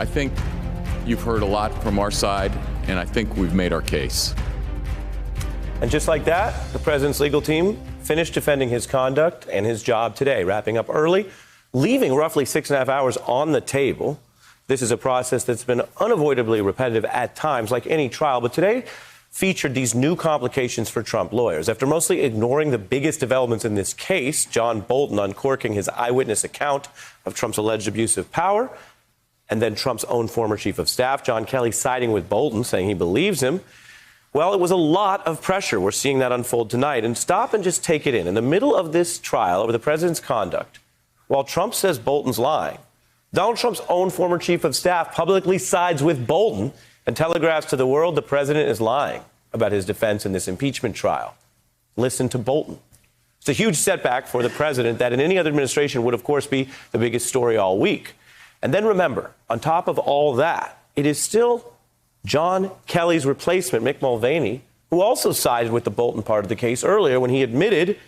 I think you've heard a lot from our side, and I think we've made our case. And just like that, the president's legal team finished defending his conduct and his job today, wrapping up early, leaving roughly 6.5 hours on the table. This is a process that's been unavoidably repetitive at times, like any trial, but today featured these new complications for Trump lawyers. After mostly ignoring the biggest developments in this case, John Bolton uncorking his eyewitness account of Trump's alleged abuse of power, and then Trump's own former chief of staff, John Kelly, siding with Bolton, saying he believes him. Well, it was a lot of pressure. We're seeing that unfold tonight. And stop and just take it in. In the middle of this trial over the president's conduct, while Trump says Bolton's lying, Donald Trump's own former chief of staff publicly sides with Bolton and telegraphs to the world the president is lying about his defense in this impeachment trial. Listen to Bolton. It's a huge setback for the president that in any other administration would, of course, be the biggest story all week. And then remember, on top of all that, it is still John Kelly's replacement, Mick Mulvaney, who also sided with the Bolton part of the case earlier when he admitted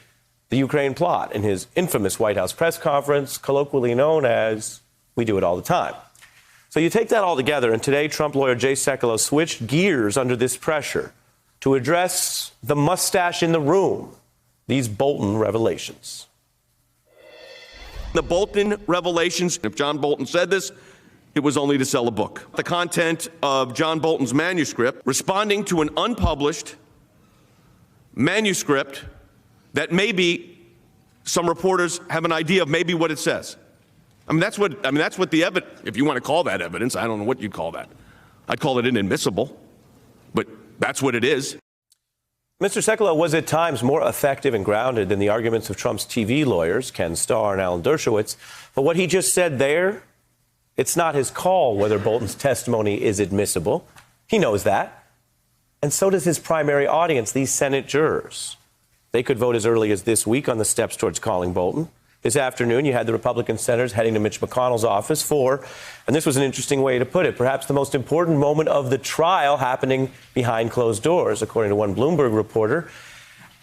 the Ukraine plot in his infamous White House press conference, colloquially known as "We do it all the time." So you take that all together, and today Trump lawyer Jay Sekulow switched gears under this pressure to address the mustache in the room, these Bolton revelations. The Bolton revelations, if John Bolton said this, it was only to sell a book. The content of John Bolton's manuscript, responding to an unpublished manuscript that maybe some reporters have an idea of maybe what it says. That's what the evidence, if you want to call that evidence, I don't know what you'd call that. I'd call it inadmissible, but that's what it is. Mr. Sekulow was at times more effective and grounded than the arguments of Trump's TV lawyers, Ken Starr and Alan Dershowitz. But what he just said there, it's not his call whether Bolton's testimony is admissible. He knows that. And so does his primary audience, these Senate jurors. They could vote as early as this week on the steps towards calling Bolton. This afternoon, you had the Republican senators heading to Mitch McConnell's office for, and this was an interesting way to put it, perhaps the most important moment of the trial happening behind closed doors, according to one Bloomberg reporter.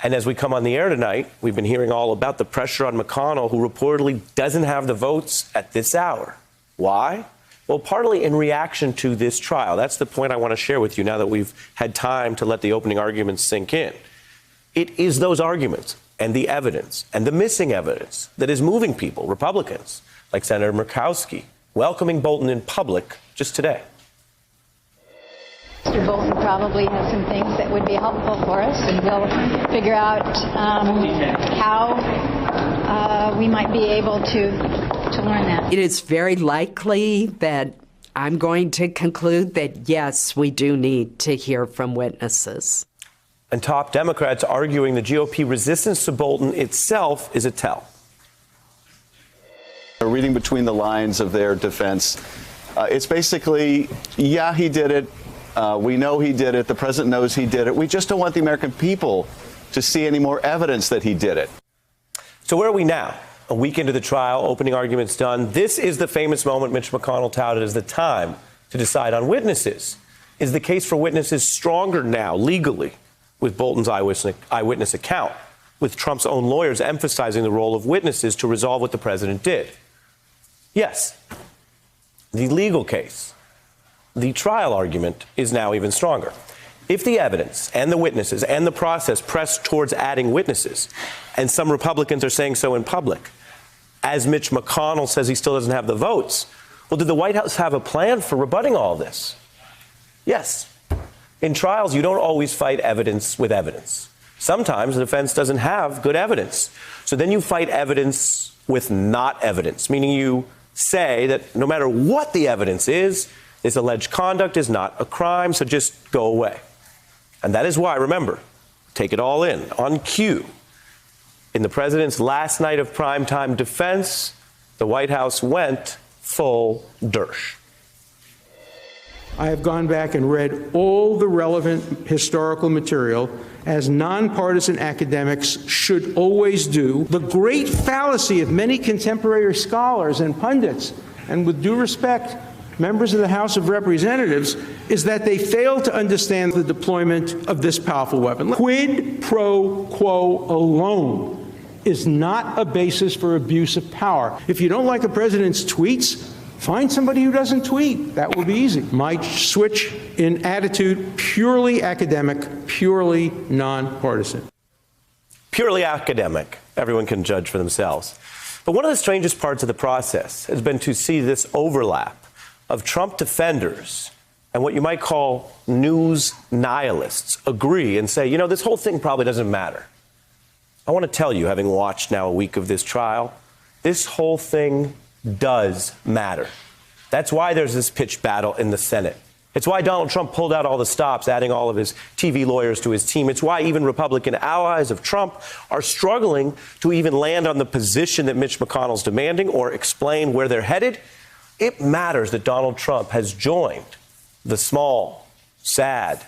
And as we come on the air tonight, we've been hearing all about the pressure on McConnell, who reportedly doesn't have the votes at this hour. Why? Well, partly in reaction to this trial. That's the point I want to share with you now that we've had time to let the opening arguments sink in. It is those arguments and the evidence and the missing evidence that is moving people, Republicans, like Senator Murkowski, welcoming Bolton in public just today. Mr. Bolton probably has some things that would be helpful for us, and we'll figure out how we might be able to learn that. It is very likely that I'm going to conclude that, yes, we do need to hear from witnesses. And top Democrats arguing the GOP resistance to Bolton itself is a tell. Reading between the lines of their defense, it's basically, yeah, he did it. We know he did it. The president knows he did it. We just don't want the American people to see any more evidence that he did it. So where are we now? A week into the trial, opening arguments done. This is the famous moment Mitch McConnell touted as the time to decide on witnesses. Is the case for witnesses stronger now, legally, with Bolton's eyewitness account, with Trump's own lawyers emphasizing the role of witnesses to resolve what the president did? Yes. The legal case, the trial argument, is now even stronger. If the evidence and the witnesses and the process press towards adding witnesses, and some Republicans are saying so in public, as Mitch McConnell says he still doesn't have the votes, well, did the White House have a plan for rebutting all this? Yes. In trials, you don't always fight evidence with evidence. Sometimes the defense doesn't have good evidence. So then you fight evidence with not evidence, meaning you say that no matter what the evidence is, this alleged conduct is not a crime, so just go away. And that is why, remember, take it all in, on cue. In the president's last night of primetime defense, the White House went full Dersh. I have gone back and read all the relevant historical material, as nonpartisan academics should always do. The great fallacy of many contemporary scholars and pundits, and with due respect, members of the House of Representatives, is that they fail to understand the deployment of this powerful weapon. Quid pro quo alone is not a basis for abuse of power. If you don't like a president's tweets, Find somebody who doesn't tweet. That will be easy. My switch in attitude, purely academic, purely nonpartisan. Purely academic. Everyone can judge for themselves. But one of the strangest parts of the process has been to see this overlap of Trump defenders and what you might call news nihilists agree and say, you know, this whole thing probably doesn't matter. I want to tell you, having watched now a week of this trial, this whole thing does matter. That's why there's this pitched battle in the Senate. It's why Donald Trump pulled out all the stops, adding all of his TV lawyers to his team. It's why even Republican allies of Trump are struggling to even land on the position that Mitch McConnell's demanding or explain where they're headed. It matters that Donald Trump has joined the small, sad,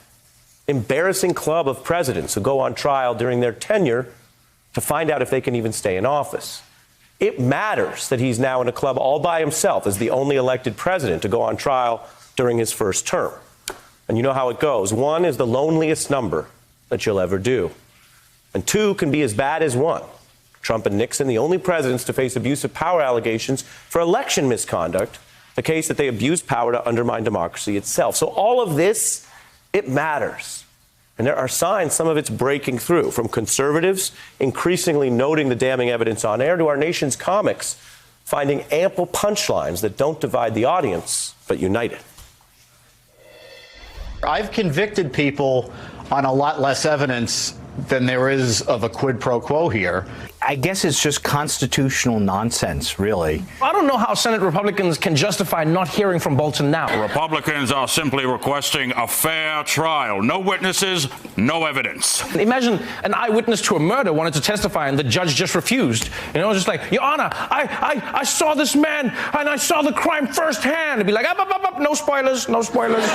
embarrassing club of presidents who go on trial during their tenure to find out if they can even stay in office. It matters that he's now in a club all by himself as the only elected president to go on trial during his first term. And you know how it goes. 1 is the loneliest number that you'll ever do. And 2 can be as bad as 1. Trump and Nixon, the only presidents to face abuse of power allegations for election misconduct, the case that they abused power to undermine democracy itself. So all of this, it matters. And there are signs some of it's breaking through, from conservatives increasingly noting the damning evidence on air to our nation's comics finding ample punchlines that don't divide the audience but unite it. I've convicted people on a lot less evidence than there is of a quid pro quo here. I guess it's just constitutional nonsense, really. I don't know how Senate Republicans can justify not hearing from Bolton now. Republicans are simply requesting a fair trial. No witnesses, no evidence. Imagine an eyewitness to a murder wanted to testify and the judge just refused. You know, just like, Your Honor, I saw this man and I saw the crime firsthand. It'd be like, up, no spoilers, no spoilers.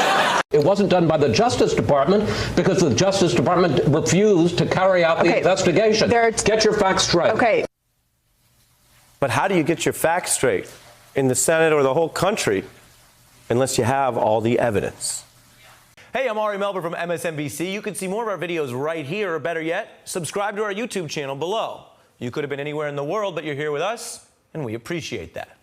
It wasn't done by the Justice Department because the Justice Department refused to carry out the investigation. Get your facts straight. Okay. But how do you get your facts straight in the Senate or the whole country unless you have all the evidence? Hey, I'm Ari Melber from MSNBC. You can see more of our videos right here, or better yet, subscribe to our YouTube channel below. You could have been anywhere in the world, but you're here with us, and we appreciate that.